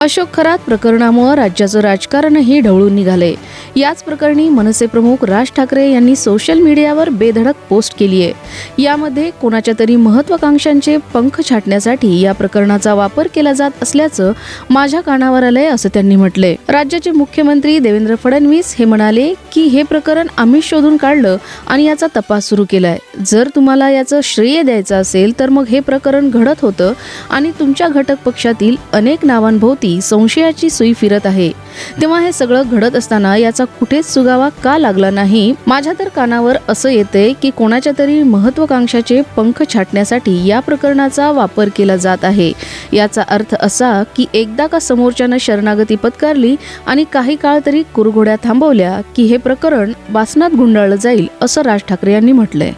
अशोक खरात प्रकरणामुळे राज्याचं राजकारणही ढवळून निघाले। याच प्रकरणी मनसे प्रमुख राज ठाकरे यांनी सोशल मीडियावर बेधडक पोस्ट केली आहे। यामध्ये कोणाच्या तरी महत्त्वाकांक्षांचे पंख छाटण्यासाठी या प्रकरणाचा वापर केला जात असल्याचं माझ्या कानावर आलंय, असं त्यांनी म्हटले। राज्याचे मुख्यमंत्री देवेंद्र फडणवीस हे म्हणाले की हे प्रकरण आम्ही शोधून काढलं आणि याचा तपास सुरू केलाय। जर तुम्हाला याचं श्रेय द्यायचं असेल तर मग हे प्रकरण घडत होतं आणि तुमच्या घटक पक्षातील अनेक नावांभोवती संशयाची सुई फिरत आहे, तेव्हा हे सगळं घडत असताना याचा कुठेच सुगावा का लागला नाही। माझ्या तर कानावर असं येतंय की कोणाच्या तरी महत्त्वाकांक्षाचे पंख छाटण्यासाठी या प्रकरणाचा वापर केला जात आहे। याचा अर्थ असा की एकदा का समोरच्यानं शरणागती पत्करली आणि काही काळ तरी कुरघोड्या थांबवल्या की हे प्रकरण वासनात गुंडाळलं जाईल, असं राज ठाकरे यांनी म्हटलंय।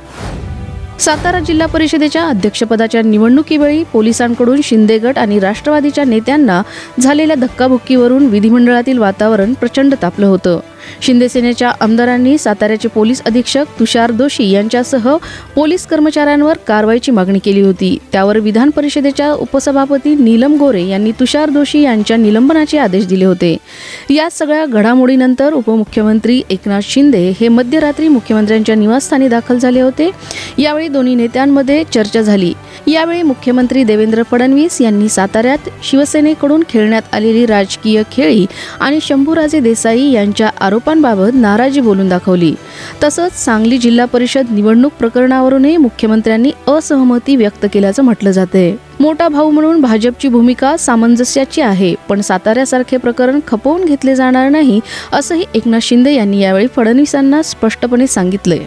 सातारा जिल्हा परिषदेच्या अध्यक्षपदाच्या निवडणुकीवेळी पोलिसांकडून शिंदे गट आणि राष्ट्रवादीच्या नेत्यांना झालेल्या धक्काबुक्कीवरून विधिमंडळातील वातावरण प्रचंड तापलं होतं। शिंदे सेनेच्या आमदारांनी साताऱ्याचे पोलीस अधीक्षक तुषार दोशी यांच्यासह पोलीस कर्मचाऱ्यांवर कारवाईची मागणी केली होती। त्यावर विधान परिषदेच्या उपसभापती नीलम गोरे यांनी तुषार दोशी यांच्या निलंबनाचे आदेश दिले होते। या सगळ्या घडामोडीनंतर उपमुख्यमंत्री एकनाथ शिंदे हे मध्यरात्री मुख्यमंत्र्यांच्या निवासस्थानी दाखल झाले होते। यावेळी दोन्ही नेत्यांमध्ये चर्चा झाली। यावेळी मुख्यमंत्री देवेंद्र फडणवीस यांनी साताऱ्यात शिवसेनेकडून खेळण्यात आलेली राजकीय खेळी आणि शंभूराजे देसाई यांच्या आरोपांबाबत नाराजी बोलून दाखवली। तसंच सांगली जिल्हा परिषद निवडणूक प्रकरणावरूनही मुख्यमंत्र्यांनी असहमती व्यक्त केल्याचं म्हटलं जाते। मोठा भाऊ म्हणून भाजपची भूमिका सामंजस्याची आहे, पण साताऱ्यासारखे प्रकरण खपवून घेतले जाणार नाही, असंही एकनाथ शिंदे यांनी यावेळी फडणवीसांना स्पष्टपणे सांगितलंय।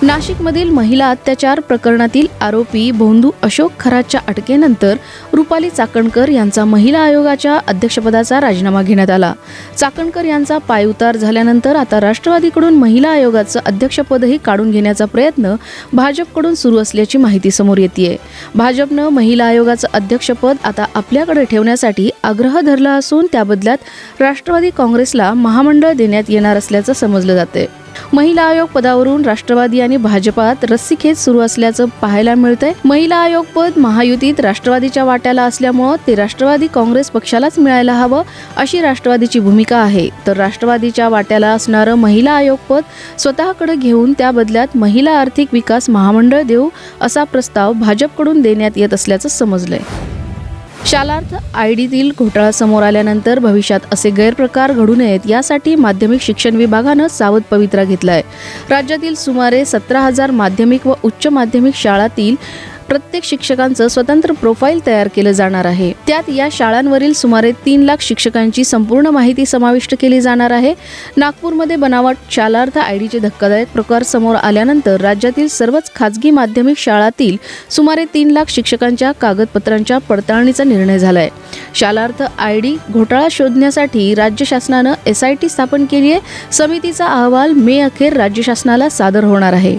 नाशिकमधील महिला अत्याचार प्रकरणातील आरोपी भोंदू अशोक खरातच्या अटकेनंतर रुपाली चाकणकर यांचा महिला आयोगाच्या अध्यक्षपदाचा राजीनामा घेण्यात आला। चाकणकर यांचा पायउतार झाल्यानंतर आता राष्ट्रवादीकडून महिला आयोगाचं अध्यक्षपदही काढून घेण्याचा प्रयत्न भाजपकडून सुरू असल्याची माहिती समोर येतेय। भाजपनं महिला आयोगाचं अध्यक्षपद आता आपल्याकडे ठेवण्यासाठी आग्रह धरला असून त्या बदल्यात राष्ट्रवादी काँग्रेसला महामंडळ देण्यात येणार असल्याचं समजलं जाते। महिला आयोग पदावरून राष्ट्रवादी आणि भाजपात रस्सीखेच सुरू असल्याचं पाहायला मिळतंय। महिला आयोग पद महायुतीत राष्ट्रवादीच्या वाट्याला असल्यामुळं ते राष्ट्रवादी काँग्रेस पक्षालाच मिळायला हवं, अशी राष्ट्रवादीची भूमिका आहे। तर राष्ट्रवादीच्या वाट्याला असणारं महिला आयोग पद स्वतःकडे घेऊन त्या बदल्यात महिला आर्थिक विकास महामंडळ देऊ असा प्रस्ताव भाजपकडून देण्यात येत असल्याचं समजलंय। शालार्थ आयडीतील घोटाळा समोर आल्यानंतर भविष्यात असे गैरप्रकार घडू नयेत यासाठी माध्यमिक शिक्षण विभागानं सावध पवित्रा घेतलाय। राज्यातील सुमारे 17,000 माध्यमिक व उच्च माध्यमिक शाळांतील प्रत्येक शिक्षकांचं स्वतंत्र प्रोफाईल तयार केलं जाणार आहे। त्यात या शाळांवरील सुमारे 3 लाख शिक्षकांची संपूर्ण माहिती समाविष्ट केली जाणार आहे। नागपूरमध्ये बनावट शालार्थ आयडीचे धक्कादायक प्रकार समोर आल्यानंतर राज्यातील सर्वच खाजगी माध्यमिक शाळांतील सुमारे 3 लाख शिक्षकांच्या कागदपत्रांच्या पडताळणीचा निर्णय झालाय। शालार्थ आयडी घोटाळा शोधण्यासाठी राज्य शासनानं SIT स्थापन केली आहे। समितीचा अहवाल मे अखेर राज्य शासनाला सादर होणार आहे।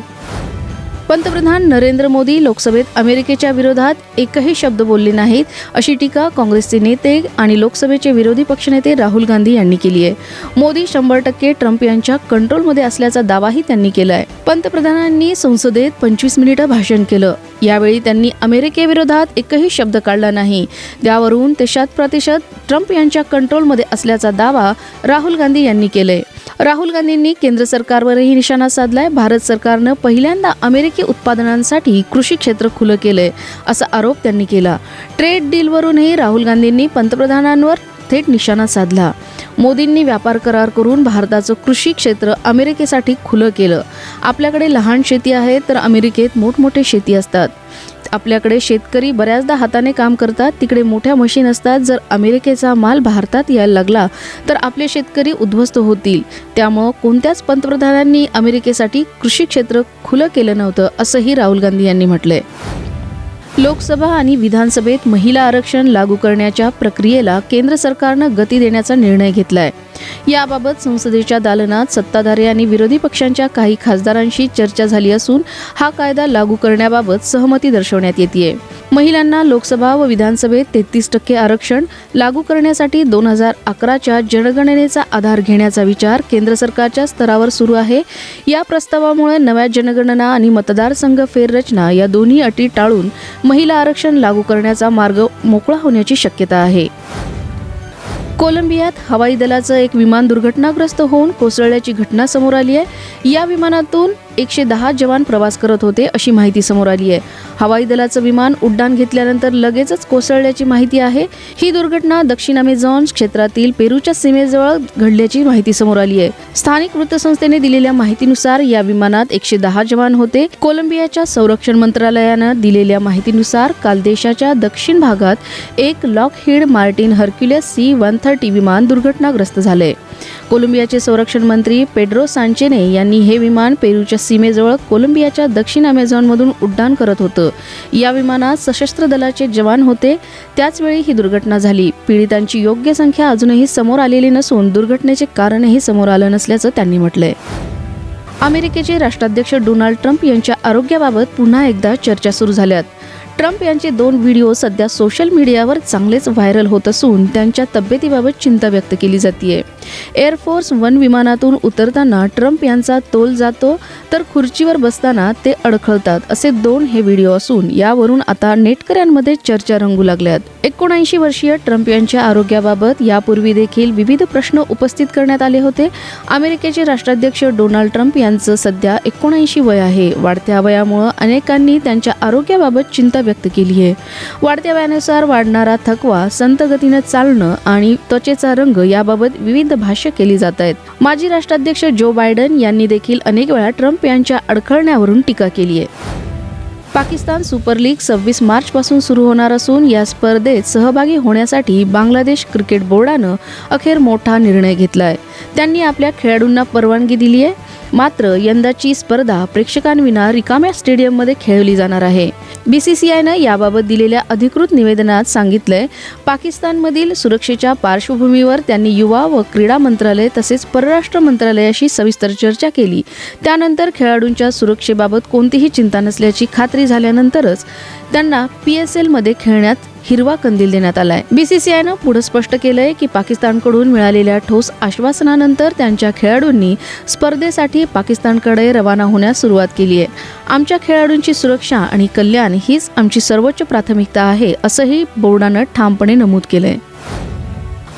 पंतप्रधान नरेंद्र मोदी लोकसभेत अमेरिकेच्या विरोधात एकही शब्द बोलले नाहीत, अशी टीका काँग्रेसचे नेते आणि लोकसभेचे विरोधी पक्षनेते राहुल गांधी यांनी केली आहे। मोदी 100% ट्रम्प यांच्या कंट्रोलमध्ये असल्याचा दावाही त्यांनी केलाय। पंतप्रधानांनी संसदेत 25 मिनिटं भाषण केलं। यावेळी त्यांनी अमेरिकेविरोधात एकही शब्द काढला नाही। त्यावरून ते 100% ट्रम्प यांच्या कंट्रोलमध्ये असल्याचा दावा राहुल गांधी यांनी केलाय। राहुल गांधींनी केंद्र सरकारवरही निशाणा साधलाय। भारत सरकारनं पहिल्यांदा अमेरिकी उत्पादनांसाठी कृषी क्षेत्र खुलं केलंय, असा आरोप त्यांनी केला। ट्रेड डीलवरूनही राहुल गांधींनी पंतप्रधानांवर थेट निशाणा साधला। मोदींनी व्यापार करार करून भारताचं कृषी क्षेत्र अमेरिकेसाठी खुलं केलं। आपल्याकडे लहान शेती आहे तर अमेरिकेत मोठमोठे शेती असतात। आपल्याकडे शेतकरी बऱ्याचदा हाताने काम करतात, तिकडे मोठ्या मशीन असतात। जर अमेरिकेचा माल भारतात यायला लागला तर आपले शेतकरी उद्ध्वस्त होतील। त्यामुळं कोणत्याच पंतप्रधानांनी अमेरिकेसाठी कृषी क्षेत्र खुलं केलं नव्हतं, असंही राहुल गांधी यांनी म्हटलंय। लोकसभा आणि विधानसभेत महिला आरक्षण लागू करण्याच्या प्रक्रियेला केंद्र सरकारनं गती देण्याचा निर्णय घेतलाय। याबाबत संसदेच्या दालनात सत्ताधारी आणि विरोधी पक्षांच्या काही खासदारांशी चर्चा झाली असून हा कायदा लागू करण्याबाबत सहमती दर्शवण्यात येतेय। महिलांना लोकसभा व विधानसभेत 33% आरक्षण लागू करण्यासाठी 2011च्या जनगणनेचा आधार घेण्याचा विचार केंद्र सरकारच्या स्तरावर सुरू आहे। या प्रस्तावामुळे नव्या जनगणना आणि मतदारसंघ फेररचना या दोन्ही अटी टाळून महिला आरक्षण लागू करण्याचा मार्ग मोकळा होण्याची शक्यता आहे। कोलंबियात हवाई दलाचं एक विमान दुर्घटनाग्रस्त होऊन कोसळल्याची घटना समोर आली आहे. या विमानातून 110 जवान प्रवास करत होते अशी माहिती समोर आली आहे. हवाई दलाचं विमान उड्डाण घेतल्यानंतर लगेचच कोसळल्याची माहिती आहे. ही दुर्घटना दक्षिण अमेझॉन क्षेत्रातील पेरूच्या सीमेजवळ घडल्याची माहिती समोर आली आहे. स्थानिक वृत्तसंस्थेने दिलेल्या माहितीनुसार या विमानात 110 जवान होते. कोलंबियाच्या संरक्षण मंत्रालयानं दिलेल्या माहितीनुसार काल देशाच्या दक्षिण भागात एक लॉकहीड मार्टिन हर्क्युलेस C-130 विमान दुर्घटनाग्रस्त झाले. कोलंबियाचे संरक्षण मंत्री पेड्रो सांचेने यांनी हे विमान पेरूच्या सीमेजवळ कोलंबियाच्या दक्षिण अमेझॉनमधून उड्डाण करत होतं. या विमानात सशस्त्र दलाचे जवान होते. त्याचवेळी ही दुर्घटना झाली. पीडितांची योग्य संख्या अजूनही समोर आलेली नसून दुर्घटनेचे कारणही समोर आलं नसल्याचं त्यांनी म्हटलंय. अमेरिकेचे राष्ट्राध्यक्ष डोनाल्ड ट्रम्प यांच्या आरोग्याबाबत पुन्हा एकदा चर्चा सुरू झाल्यात. ट्रम्प यांचे 2 व्हिडिओ सध्या सोशल मीडियावर चांगलेच व्हायरल होत असून त्यांच्या तब्येतीबाबत चिंता व्यक्त केली जाते. एअरफोर्स 1 विमानातून उतरताना ट्रम्प यांचा तोल जातो तर खुर्चीवर बसताना ते अडखळतात असे 2 हे व्हिडिओ असून यावरून आता नेटकऱ्यांमध्ये चर्चा रंगू लागल्यात. 79 वर्षीय ट्रम्प यांच्या आरोग्याबाबत यापूर्वी देखील विविध प्रश्न उपस्थित करण्यात आले होते. अमेरिकेचे राष्ट्राध्यक्ष डोनाल्ड ट्रम्प यांचं सध्या 79 वय आहे. वाढत्या वयामुळे अनेकांनी त्यांच्या आरोग्याबाबत चिंता व्यक्त केली आहे. वाढत्या वयानुसार वाढणारा थकवा, संत गतीने चालणं आणि त्वचेचा रंग याबाबत विविध भाष्य केली जात आहेत. माजी राष्ट्राध्यक्ष जो बायडन यांनी देखील अनेक वेळा ट्रम्प यांच्या अडखळण्यावरून टीका केली आहे. पाकिस्तान सुपर लीग 26 मार्चपासून सुरू होणार असून या स्पर्धेत सहभागी होण्यासाठी बांगलादेश क्रिकेट बोर्डानं अखेर मोठा निर्णय घेतलाय. त्यांनी आपल्या खेळाडूंना परवानगी दिली आहे. मात्र यंदाची स्पर्धा प्रेक्षकांविना रिकाम्या स्टेडियममध्ये खेळवली जाणार आहे. BCCIनं याबाबत दिलेल्या अधिकृत निवेदनात सांगितलंय. पाकिस्तानमधील सुरक्षेच्या पार्श्वभूमीवर त्यांनी युवा व क्रीडा मंत्रालय तसेच परराष्ट्र मंत्रालयाशी सविस्तर चर्चा केली. त्यानंतर खेळाडूंच्या सुरक्षेबाबत कोणतीही चिंता नसल्याची खात्री झाल्यानंतरच त्यांना PSL मध्ये खेळण्यात हिरवा कंदील देण्यात आलाय. BCCIनं पुढे स्पष्ट केलंय की पाकिस्तानकडून मिळालेल्या ठोस आश्वासनानंतर त्यांच्या खेळाडूंनी स्पर्धेसाठी पाकिस्तानकडे रवाना होण्यास सुरुवात केली आहे. आमच्या खेळाडूंची सुरक्षा आणि कल्याण हीच आमची सर्वोच्च प्राथमिकता आहे असंही बोर्डानं ठामपणे नमूद केलंय.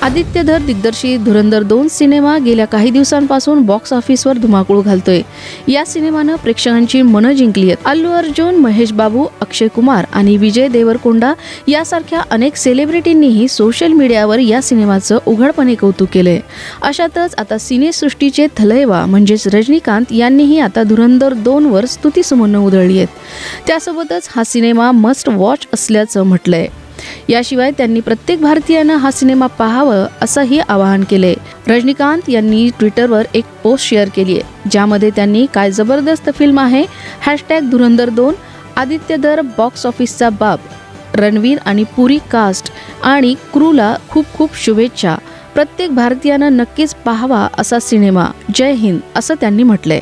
आदित्य धर दिग्दर्शित धुरंधर 2 सिनेमा गेल्या काही दिवसांपासून बॉक्स ऑफिसवर धुमाकूळ घालतोय. या सिनेमानं प्रेक्षकांची मनं जिंकली आहेत. अल्लू अर्जुन, महेश बाबू, अक्षय कुमार आणि विजय देवरकोंडा यासारख्या अनेक सेलिब्रिटींनीही सोशल मीडियावर या सिनेमाचं उघडपणे कौतुक केलंय. अशातच आता सिनेसृष्टीचे थलैवा म्हणजेच रजनीकांत यांनीही आता धुरंधर 2 वर स्तुतीसुमनं उधळली आहेत. त्यासोबतच हा सिनेमा मस्ट वॉच असल्याचं म्हटलंय. याशिवाय त्यांनी प्रत्येक भारतीयानं हा सिनेमा पाहावं असंही आवाहन केले. रजनीकांत यांनी ट्विटरवर एक पोस्ट शेअर केली आहे ज्यामध्ये त्यांनी काय जबरदस्त फिल्म आहे, #धुरंधर 2, आदित्य धर बॉक्स ऑफिसचा बाप, रणवीर आणि पुरी कास्ट आणि क्रूला खूप खूप शुभेच्छा. प्रत्येक भारतीयानं नक्कीच पाहावा असा सिनेमा. जय हिंद असं त्यांनी म्हटलंय.